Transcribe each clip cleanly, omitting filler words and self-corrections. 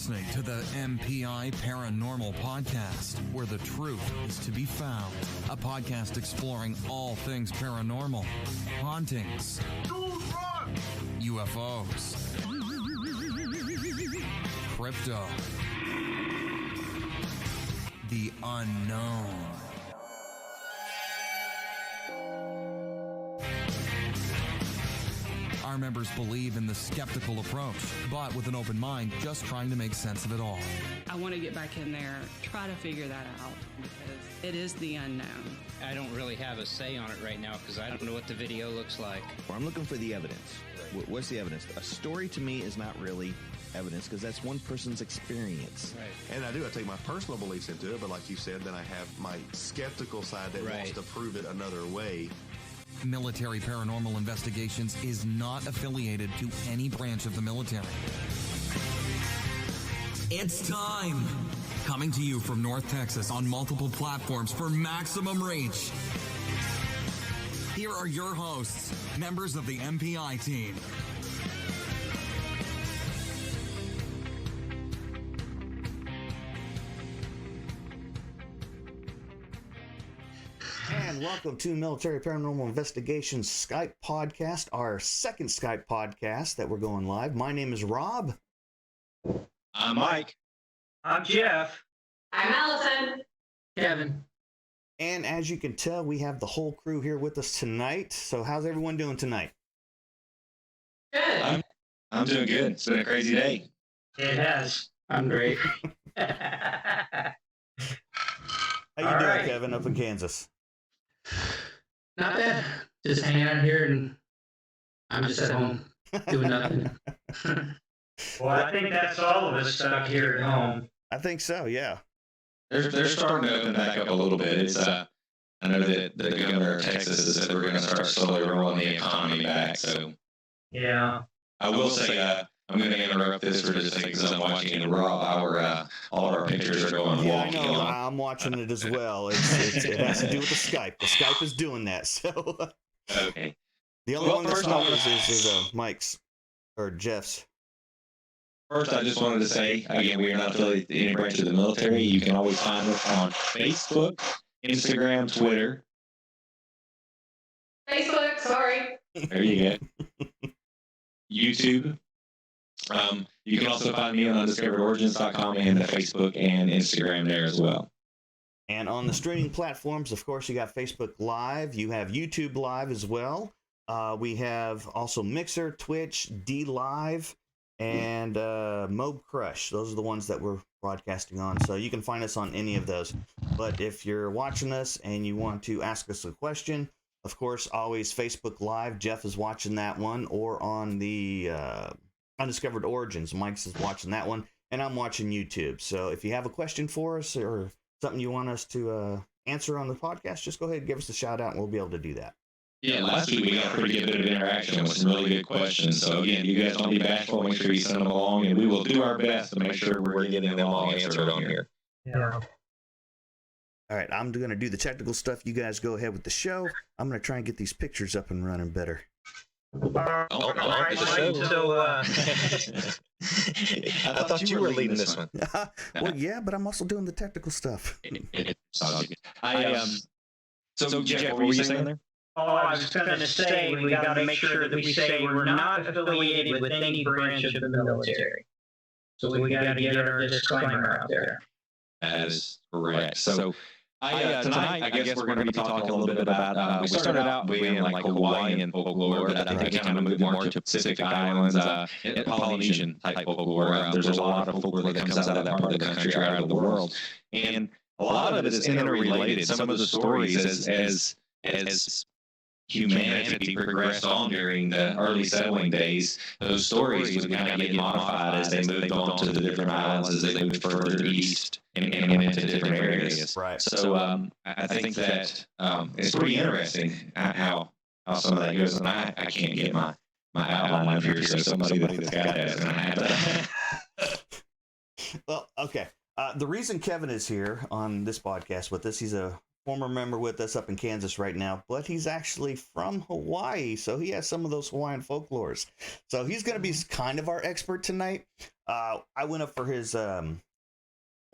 listening to the MPI Paranormal Podcast, where the truth is to be found. A podcast exploring all things paranormal, hauntings, UFOs, crypto, the unknown. Our members believe in the skeptical approach, but with an open mind, just trying to make sense of it all. I want to get back in there, try to figure that out, because it is the unknown. I don't really have a say on it right now because I don't know what the video looks like. I'm looking for the evidence. What's the evidence? A story to me is not really evidence because that's one person's experience. Right. And I take my personal beliefs into it, but like you said, then I have my skeptical side that wants to prove it another way. Military Paranormal Investigations is not affiliated to any branch of the military. It's time! Coming to you from North Texas on multiple platforms for maximum reach. Here are your hosts, members of the MPI team. And welcome to Military Paranormal Investigations Skype podcast, our second Skype podcast that we're going live. My name is Rob. I'm Mike. I'm Jeff. I'm Allison. Kevin. And as you can tell, we have the whole crew here with us tonight. So how's everyone doing tonight? Good. I'm doing good. It's been a crazy day. It has. I'm great. How you All doing, right. Kevin, up in Kansas? Not bad. Just hanging out here, and I'm just at home doing nothing. Well, I think that's all of us stuck here at home. I think so, yeah. They're starting to open back up a little bit. It's I know that the governor of Texas has said we're going to start slowly rolling the economy back. So Yeah. I will say I'm going to interrupt this for just a second because I'm watching it. Raw. All our pictures are going Yeah, I wonky know. on. I'm watching it as well. It has to do with the Skype. The Skype is doing that. So Okay. the only one that's first not I wanna- is Mike's or Jeff's. First, I just wanted to say, again, we are not affiliated with any branch of the military. You can always find us on Facebook, Instagram, Twitter. Facebook, sorry. There you go. YouTube. You can also find me on undiscoveredorigins.com and the Facebook and Instagram there as well. And on the streaming platforms, of course, you got Facebook Live. You have YouTube Live as well. We have also Mixer, Twitch, D Live, and Mob Crush. Those are the ones that we're broadcasting on. So you can find us on any of those. But if you're watching us and you want to ask us a question, of course, always Facebook Live. Jeff is watching that one, or on the Undiscovered Origins. Mike's is watching that one, and I'm watching YouTube. So if you have a question for us or something you want us to answer on the podcast, just go ahead and give us a shout out, and we'll be able to do that. Yeah, last week we got a pretty good bit of interaction with some really good questions. So again, you guys don't be bashful. Make sure you send them along, and we will do our best to make sure we're getting them all answered on here. Yeah. All right, I'm going to do the technical stuff. You guys go ahead with the show. I'm going to try and get these pictures up and running better. All right, Mike, so, I thought you were leading this one. Well, yeah, but I'm also doing the technical stuff. So Jeff, what were you saying there? oh, I was going to say we got to make sure that we say we're not affiliated with any branch of the military. So we got to get our disclaimer out there. That is correct. So tonight, I guess we're going to be talking a little bit about, we started out being like Hawaiian folklore, but I think we kind of moved more to Pacific Islands, Polynesian type folklore. There's a lot of folklore that comes out of that part of the country, out of the world. And a lot of it is interrelated. Some of the stories as humanity progressed on during the early settling days, those stories would kind of get modified as they moved on to the different islands, as they moved further east and into different areas. Right. So I think that it's pretty interesting how some of that goes. And I can't get my outline up here, so somebody that's got that is going to have that. Well, okay. The reason Kevin is here on this podcast with us, he's a former member with us up in Kansas right now, but he's actually from Hawaii, so he has some of those Hawaiian folklores. So he's going to be kind of our expert tonight. I went up for his, I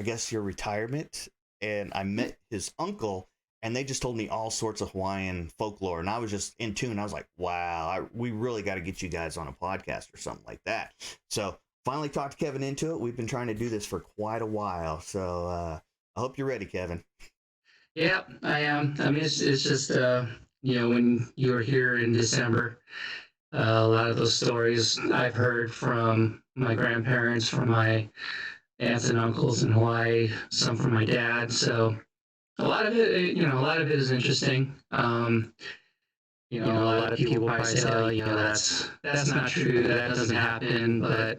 guess, your retirement, and I met his uncle, and they just told me all sorts of Hawaiian folklore, and I was just in tune. I was like, wow, we really got to get you guys on a podcast or something like that. So finally talked Kevin into it. We've been trying to do this for quite a while, so I hope you're ready, Kevin. Yeah, I am. I mean, it's just, when you were here in December, a lot of those stories I've heard from my grandparents, from my aunts and uncles in Hawaii, some from my dad. So a lot of it, a lot of it is interesting. A lot of people probably say, oh, that's not true, that doesn't happen. But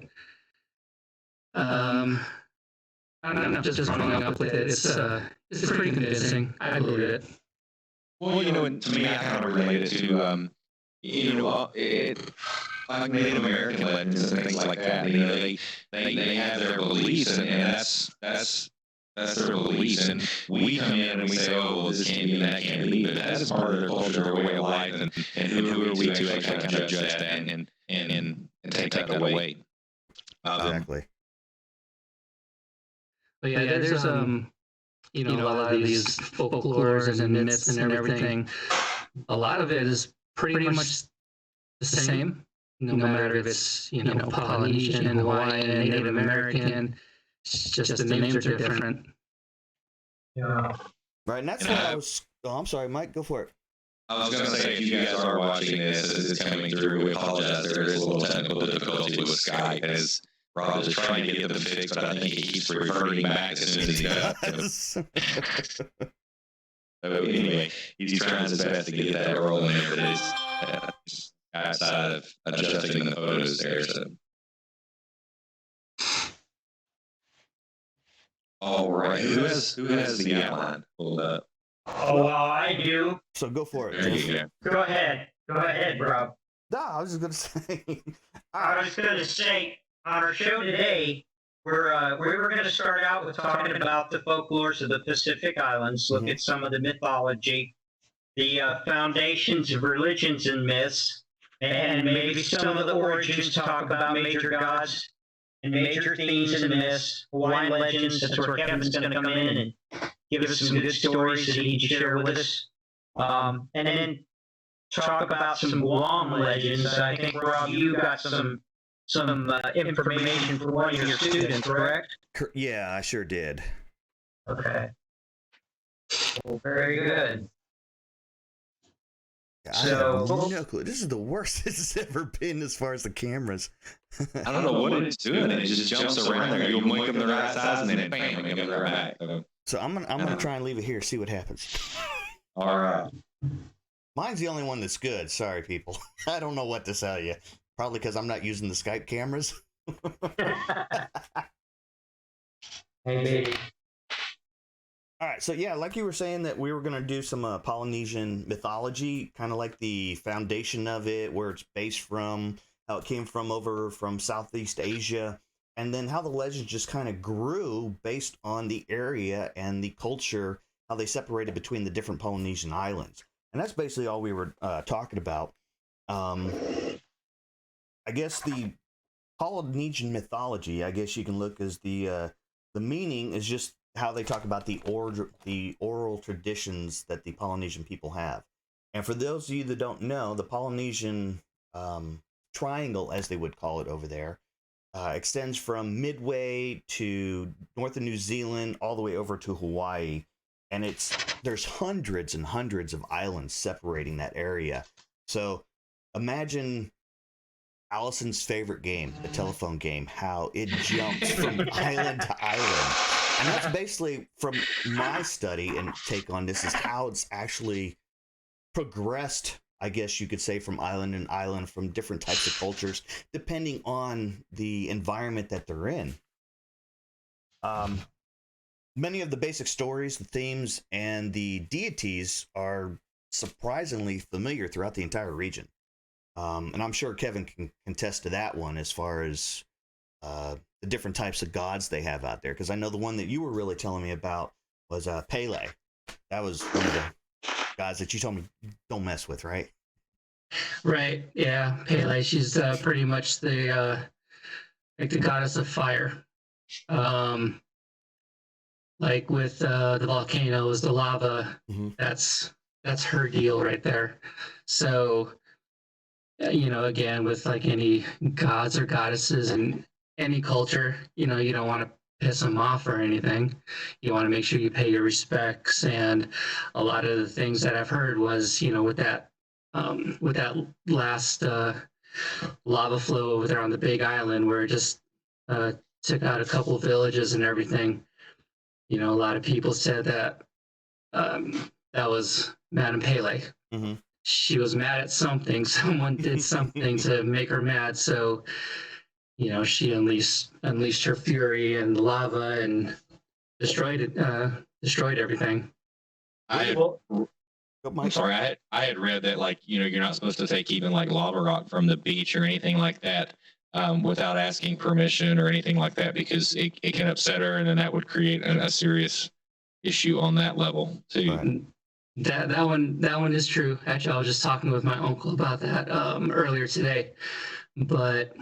I don't know, just growing up with it, it's pretty convincing. I believe it. Well, and to me, I kind of relate it to, like Native American legends and things like that. They have their beliefs, and that's their beliefs. And we come in and we say, oh, well, this can't be, that can't be. But that's part of their culture, their way of life, and who are we to actually kind of judge that and take that away? Exactly. But yeah, there's a lot of these folklores and myths and everything. A lot of it is pretty much the same, no matter if it's Polynesian, Hawaiian, Native American. It's just the names are different. Yeah. Right, and that's what I was. Oh, I'm sorry, Mike. Go for it. I was going to say, if you guys are watching this, as it's coming through, we apologize. There is a little technical difficulty with Skype, as Rob is trying to get them fixed, but I think he keeps reverting back as soon as he does. So anyway, he's trying his best to get that rolling there, but he's outside of adjusting the photos there. So, all right, who has the outline pulled up? Oh, well, I do. So go for it. There you go. Go ahead, Rob. No, I was just going to say. I was going to say, on our show today, we were going to start out with talking about the folklores of the Pacific Islands, look at some of the mythology, the foundations of religions and myths, and maybe some of the origins, talk about major gods and major themes and myths, Hawaiian legends. That's where Kevin's going to come in and give us some good stories that he can share with us. And then talk about some Guam legends. I think, Rob, you got some information for one of your students, correct? Yeah, I sure did. Okay. Well, very good. I have no clue. This is the worst this has ever been as far as the cameras. I don't know what it's doing. It just jumps around there. You'll make them the right size, and then bam, make them the right back. So I'm gonna try and leave it here, see what happens. All right. Mine's the only one that's good. Sorry, people. I don't know what to tell you. Probably because I'm not using the Skype cameras. Hey, baby. All right, so yeah, like you were saying that we were going to do some Polynesian mythology, kind of like the foundation of it, where it's based from, how it came from over from Southeast Asia, and then how the legends just kind of grew based on the area and the culture, how they separated between the different Polynesian islands. And that's basically all we were talking about. I guess the Polynesian mythology, I guess you can look as the meaning is just how they talk about the oral traditions that the Polynesian people have. And for those of you that don't know, the Polynesian triangle, as they would call it over there, extends from Midway to north of New Zealand all the way over to Hawaii. And there's hundreds and hundreds of islands separating that area. So imagine Allison's favorite game, the telephone game, how it jumps from island to island. And that's basically, from my study and take on this, is how it's actually progressed, I guess you could say, from island to island, from different types of cultures, depending on the environment that they're in. Many of the basic stories, the themes, and the deities are surprisingly familiar throughout the entire region. And I'm sure Kevin can contest to that one as far as the different types of gods they have out there. Because I know the one that you were really telling me about was Pele. That was one of the guys that you told me don't mess with, right? Right. Yeah. Pele. She's pretty much the like the goddess of fire. Like with the volcanoes, the lava. Mm-hmm. That's her deal right there. So, again, with like any gods or goddesses in any culture, you don't want to piss them off or anything. You want to make sure you pay your respects. And a lot of the things that I've heard was, with that last lava flow over there on the Big Island, where it just took out a couple villages and everything. A lot of people said that that was Madame Pele. Mm-hmm. She was mad at something. Someone did something to make her mad. So, she unleashed her fury and lava and destroyed everything. I'm sorry. I had read that, like, you're not supposed to take even like lava rock from the beach or anything like that without asking permission or anything like that, because it can upset her, and then that would create a serious issue on that level too. Right. That one is true. Actually, I was just talking with my uncle about that earlier today. But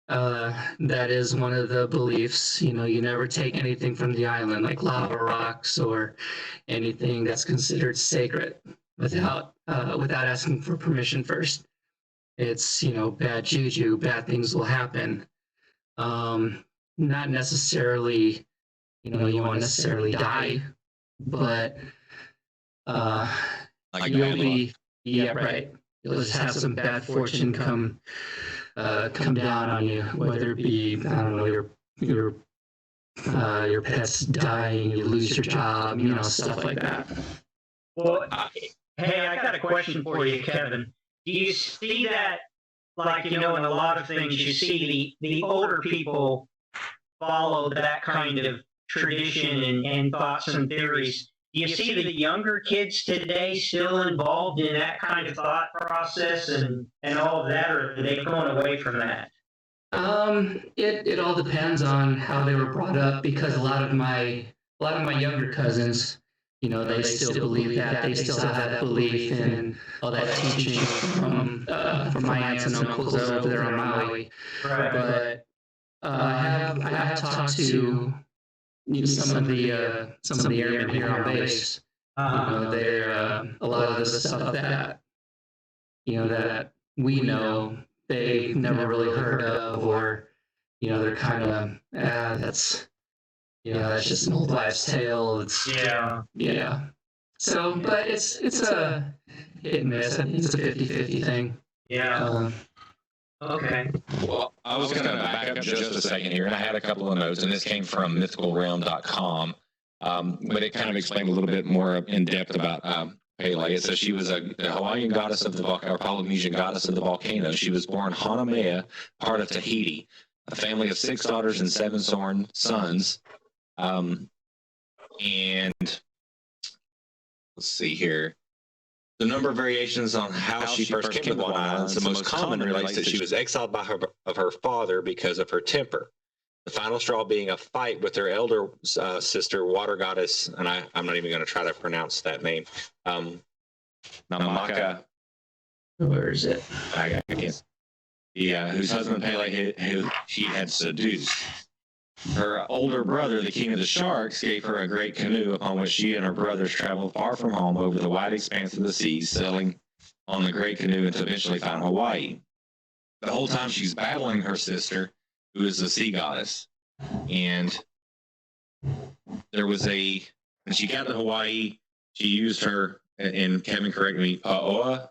that is one of the beliefs. You never take anything from the island, like lava rocks or anything that's considered sacred, without asking for permission first. It's bad juju, bad things will happen. Not necessarily, you won't necessarily die, but you'll be, right. You'll just have some bad fortune come down on you, whether it be, I don't know, your pet's dying, you lose your job, stuff like that. Well, hey, I got a question for you, Kevin. Do you see that, like, in a lot of things, you see the older people follow that kind of tradition and thoughts and theories? Do you see the younger kids today still involved in that kind of thought process and all of that, or are they going away from that? It all depends on how they were brought up, because a lot of my younger cousins, they still believe that. They still have that belief and all that teaching from my aunts and uncles over there on Maui. Right. But I have talked to some of the airmen here on base. They're a lot of the stuff that that we know they've never really heard of, or they're kind of that's just an old wives' tale. It's yeah. So, but it's a hit and miss. I think it's a 50-50 thing. Yeah. Okay. Well, I was going to back up just a second here, and I had a couple of notes, and this came from mythicalrealm.com, but it kind of explained a little bit more in depth about Pele. It says she was a Hawaiian goddess of the volcano, or Polynesian goddess of the volcano. She was born Hanamea, part of Tahiti, a family of 6 daughters and 7 sons. And let's see here. The number of variations on how she first came to the Hawaiian Islands, the most common relates that she was exiled by her father because of her temper. The final straw being a fight with her elder sister, water goddess, and I'm not even going to try to pronounce that name. Namaka. Where is it? I can't. Whose husband Pele, who she had seduced. Her older brother, the king of the sharks, gave her a great canoe upon which she and her brothers traveled far from home over the wide expanse of the seas, sailing on the great canoe until eventually found Hawaii. The whole time she's battling her sister, who is the sea goddess. And there was when she got to Hawaii, she used her, and Kevin correct me, pa'oa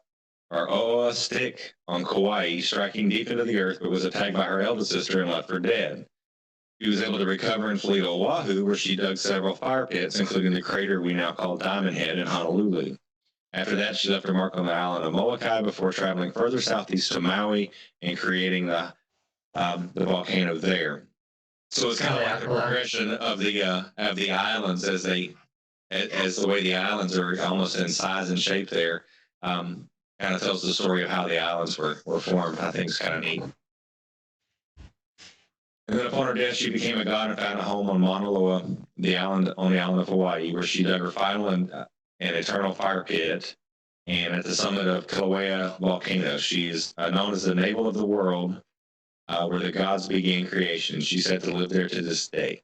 or oa stick on Kauai, striking deep into the earth, but was attacked by her eldest sister and left for dead. She was able to recover and flee to Oahu, where she dug several fire pits, including the crater we now call Diamond Head in Honolulu. After that, she left her mark on the island of Molokai before traveling further southeast to Maui and creating the volcano there. So it's kind of like a progression of the islands as the way the islands are almost in size and shape there. Kind of tells the story of how the islands were formed. I think it's kind of neat. And then upon her death, she became a god and found a home on Mauna Loa, on the island of Hawaii, where she dug her final and an eternal fire pit, and at the summit of Kilauea volcano. She is known as the navel of the world, where the gods began creation. She's said to live there to this day.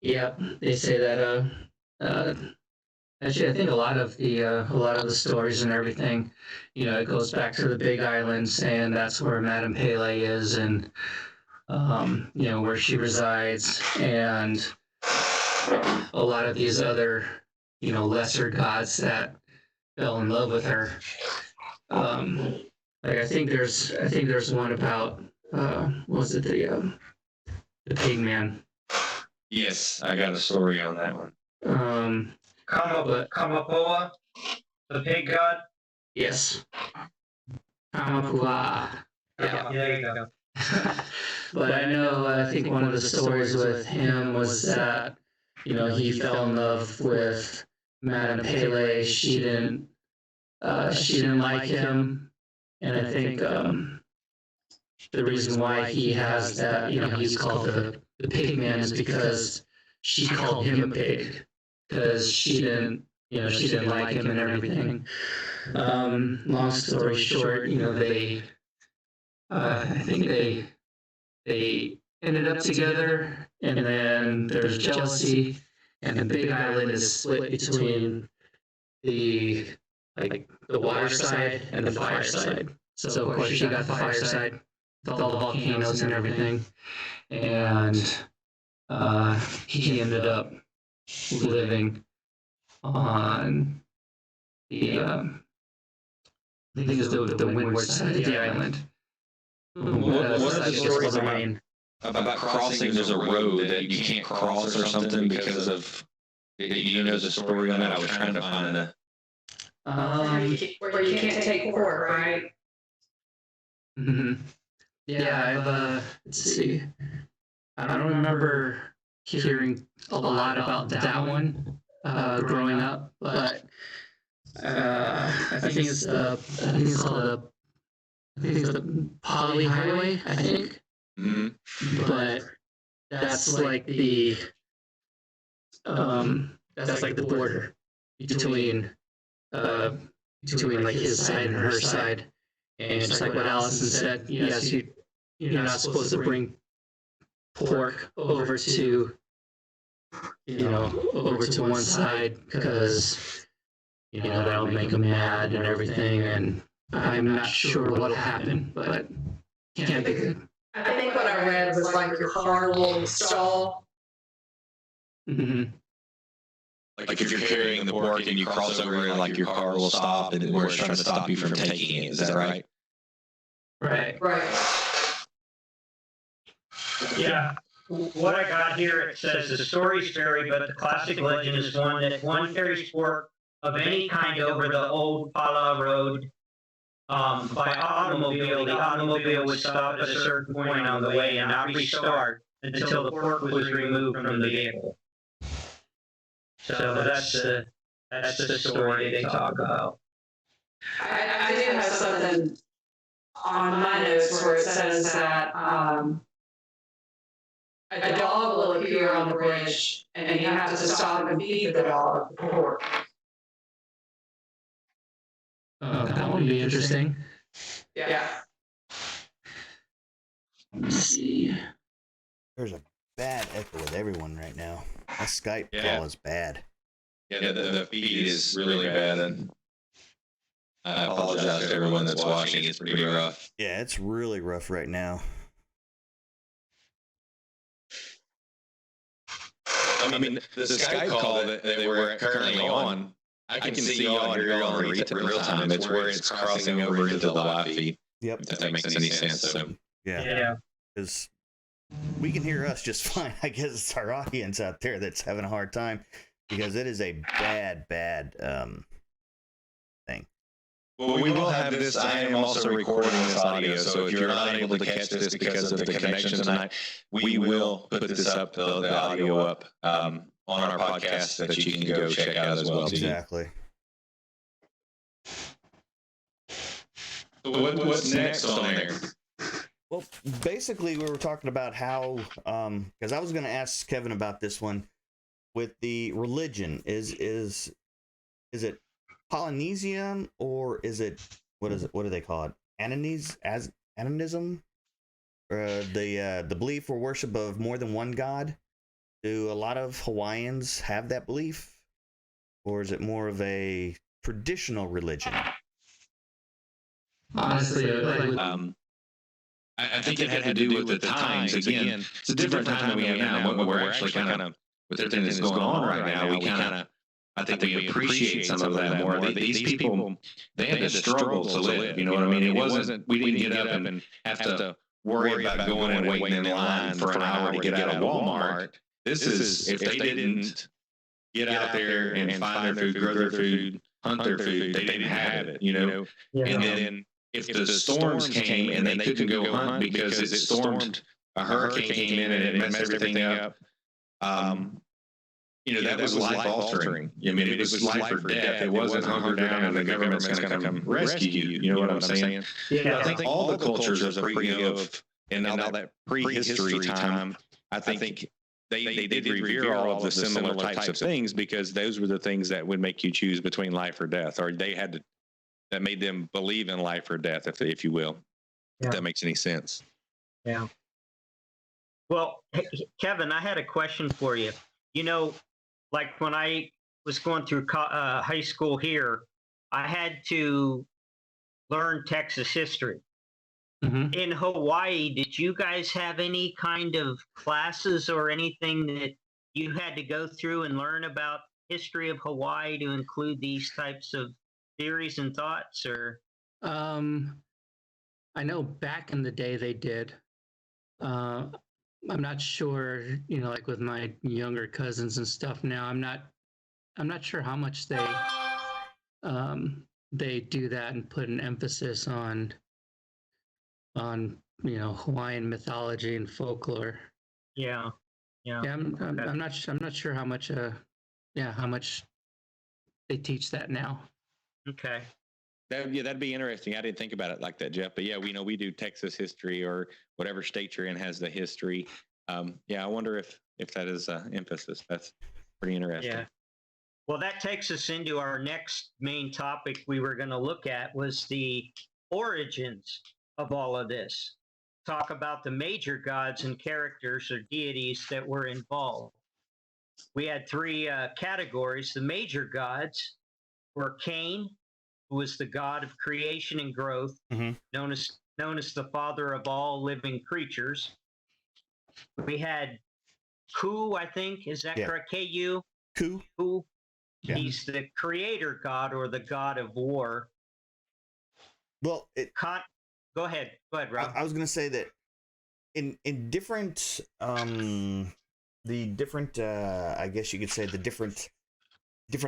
Yeah, they say that. Actually, I think a lot of the stories and everything, it goes back to the Big Island, saying that's where Madame Pele is, and where she resides, and a lot of these other, lesser gods that fell in love with her. Like I think there's one about was it the pig man? Yes, I got a story on that one. Kamapoa, the pig god. Yes. Kamapua. Yeah, there you go. But I know, I think one of the stories with him was that, he fell in love with Madame Pele. She didn't like him, and I think the reason why he has that, he's called the pig man is because she called him a pig because she didn't like him and everything. Long story short, I think they ended up together, and then there's jealousy, and the Big Island is split between the water side and the fire side. So of course she got the fire side with all the volcanoes and everything, and he ended up living on the I think it's the windward side of the island. What are the stories about crossing? There's a road that you can't cross or something because of. The story on that? I was trying to find the. Where you can't take pork, right? Mm-hmm. Yeah, let's see. I don't remember hearing a lot about that one growing up, but I think it's called the Poly Highway, I think. Mm-hmm. But that's like the border between like his side and her side. And just like what Allison said, yes, you're not supposed to bring pork over to one side because that'll make them mad and everything. And I'm not sure what'll happen, but can't be good. I think what I read was like your car will stall. Mm-hmm. Like if you're carrying the pork and you cross over, like your car will stop, and we're trying to stop you from taking it. Is that right? Right. Yeah. What I got here, it says the stories vary, but the classic legend is one that one carries pork of any kind over the old Pala Road by automobile. The automobile would stop at a certain point on the way and not restart until the pork was removed from the vehicle. So that's the story they talk about. I do have something on my notes where it says that a dog will appear on the bridge and you have to stop and feed the dog pork. That would be interesting. Yeah. Let's see. There's a bad echo with everyone right now. My Skype call is bad. Yeah, the feed is really bad, and I apologize to everyone that's watching. It's pretty rough. Yeah, it's really rough right now. I mean, the Skype call that they were currently on, I can see y'all here on real time. It's where it's crossing over into the live feed. Yep. If that makes any sense. So. Yeah. Because we can hear us just fine. I guess it's our audience out there that's having a hard time because it is a bad thing. Well, we will have this. I am also recording this audio, so if you're not able to catch this because of the connection tonight, we will put this up, the audio up on our podcast that you can go check out as well. Exactly. So what's next on there? Well, basically, we were talking about how, because I was going to ask Kevin about this one with the religion. Is is it Polynesian, or is it, what do they call it? Anonism? The belief or worship of more than one god? Do a lot of Hawaiians have that belief? Or is it more of a traditional religion? Honestly, I think it had to do with the times. Again, it's a different time than we have now. We're actually kind of, with everything that's going on right now, we kind of, I think we appreciate some of that more. These people, they had to struggle to live. You know what I mean? It wasn't, we didn't get up and have to worry about going and waiting in line for an hour to get out of Walmart. This is, if they didn't get out there and find their food, grow their food, hunt their food, they didn't have it, you know? Yeah. And then if the storms came and they couldn't go hunt because it stormed, a hurricane came in and it messed everything up, you know, that was life altering. I mean, it was life or death. It wasn't hunker down and the government's going to come rescue you. You know what I'm saying? Yeah. I think all the cultures of and all that prehistory time, I think they did revere all of the similar types of things because those were the things that would make you choose between life or death, or they had to, that made them believe in life or death, if you will, if that makes any sense. Yeah. Well, Kevin, I had a question for you. You know, like when I was going through high school here, I had to learn Texas history. Mhm. In Hawaii, did you guys have any kind of classes or anything that you had to go through and learn about history of Hawaii to include these types of theories and thoughts? Or I know back in the day they did. I'm not sure, you know, like with my younger cousins and stuff now, I'm not sure how much they do that and put an emphasis on you know, Hawaiian mythology and folklore. Yeah. I'm not sure how much how much they teach that now. Okay. That'd be interesting. I didn't think about it like that, Jeff. But yeah, we do Texas history, or whatever state you're in has the history. I wonder if that is emphasis. That's pretty interesting. Yeah. Well, that takes us into our next main topic we were going to look at, was the origins of all of this. Talk about the major gods and characters or deities that were involved. We had three categories. The major gods were Cain, who was the god of creation and growth, known as the father of all living creatures. We had Ku, I think, is that correct? Ku. Ku. Yeah. He's the creator god, or the god of war. Well, go ahead, Rob. I was going to say that in different the different I guess you could say the different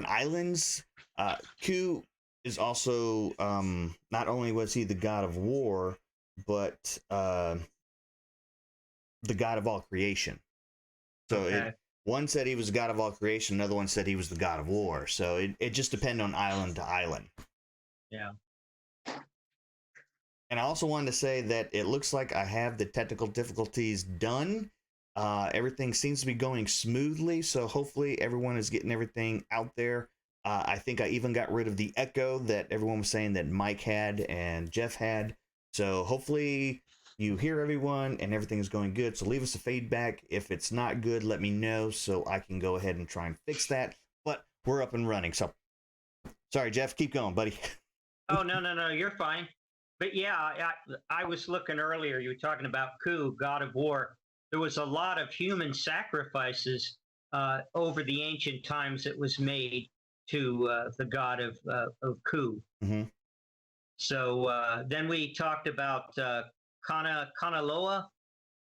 islands, Ku is also not only was he the god of war, but the god of all creation. So one said he was the god of all creation, another one said he was the god of war. So it just depended on island to island. Yeah. And I also wanted to say that it looks like I have the technical difficulties done. Everything seems to be going smoothly, so hopefully everyone is getting everything out there. I think I even got rid of the echo that everyone was saying that Mike had and Jeff had. So hopefully you hear everyone and everything is going good. So leave us a feedback. If it's not good, let me know so I can go ahead and try and fix that. But we're up and running. So sorry, Jeff, keep going, buddy. Oh, no, you're fine. But yeah, I was looking earlier, you were talking about Ku, god of war. There was a lot of human sacrifices over the ancient times that was made to the god of Ku. Mm-hmm. So then we talked about Kanaloa,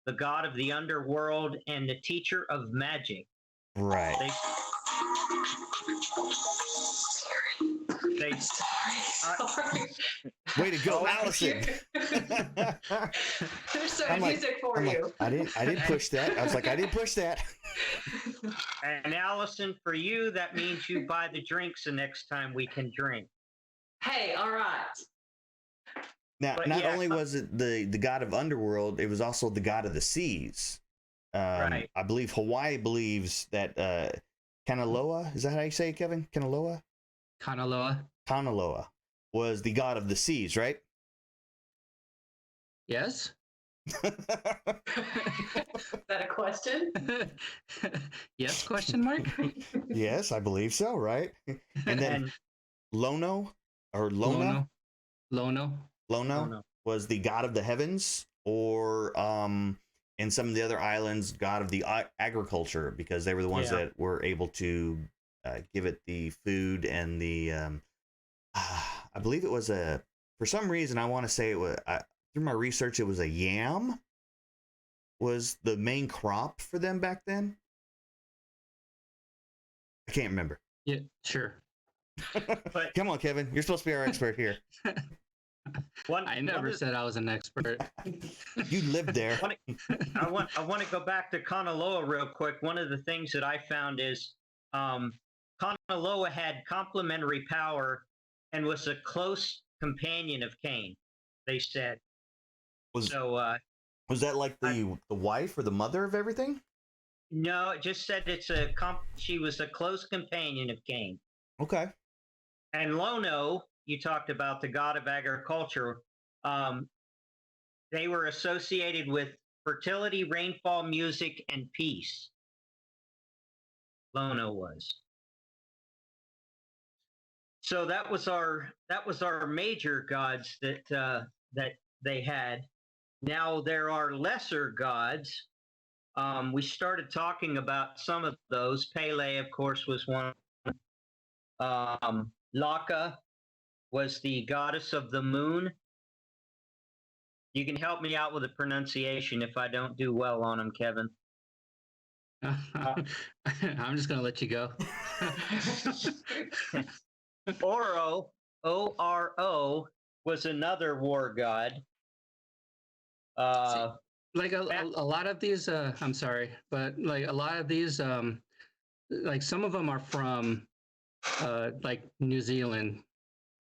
the god of the underworld and the teacher of magic. Right. Sorry. Way to go, Allison. There's some music for you. I didn't push that. I was like, I didn't push that. And Allison, for you, that means you buy the drinks the next time we can drink. Hey, all right. Now, not only was it the god of underworld, it was also the god of the seas. Right. I believe Hawaii believes that Kanaloa, is that how you say it, Kevin? Kanaloa? Kanaloa was the god of the seas, right? Yes. Is that a question? Yes? Question mark. Yes, I believe so, right? And then Lono or Lona. Lono was the god of the heavens, or in some of the other islands, god of the agriculture, because they were the ones that were able to give it the food and the. I believe it was for some reason, I want to say it was, through my research, it was a yam was the main crop for them back then. I can't remember. Yeah, sure. But come on, Kevin, you're supposed to be our expert here. I never said I was an expert. You lived there. I want to go back to Kanaloa real quick. One of the things that I found is Kanaloa had complementary power and was a close companion of Cain, they said. Was that like the wife or the mother of everything? No, it just said she was a close companion of Cain. Okay. And Lono, you talked about the god of agriculture. They were associated with fertility, rainfall, music, and peace. Lono was. So that was our major gods that they had. Now there are lesser gods. We started talking about some of those. Pele, of course, was one. Laka was the goddess of the moon. You can help me out with the pronunciation if I don't do well on them, Kevin. I'm just going to let you go. Oro, O-R-O, was another war god. Like a lot of these, I'm sorry, but like a lot of these, like some of them are from like New Zealand.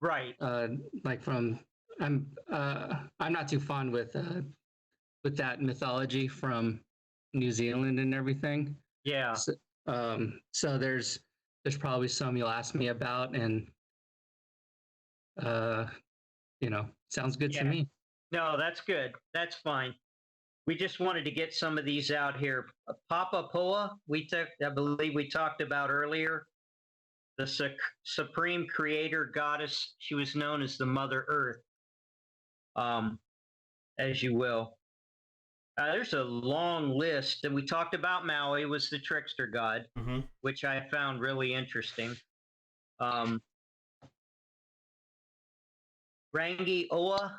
Right. Like from, I'm not too fond with that mythology from New Zealand and everything. Yeah. So there's probably some you'll ask me about, and sounds good to me. No, that's good. That's fine. We just wanted to get some of these out here. Papa Poa, I believe we talked about earlier. The supreme creator goddess. She was known as the Mother Earth, as you will. There's a long list. And we talked about Maui was the trickster god, which I found really interesting. Rangi Oa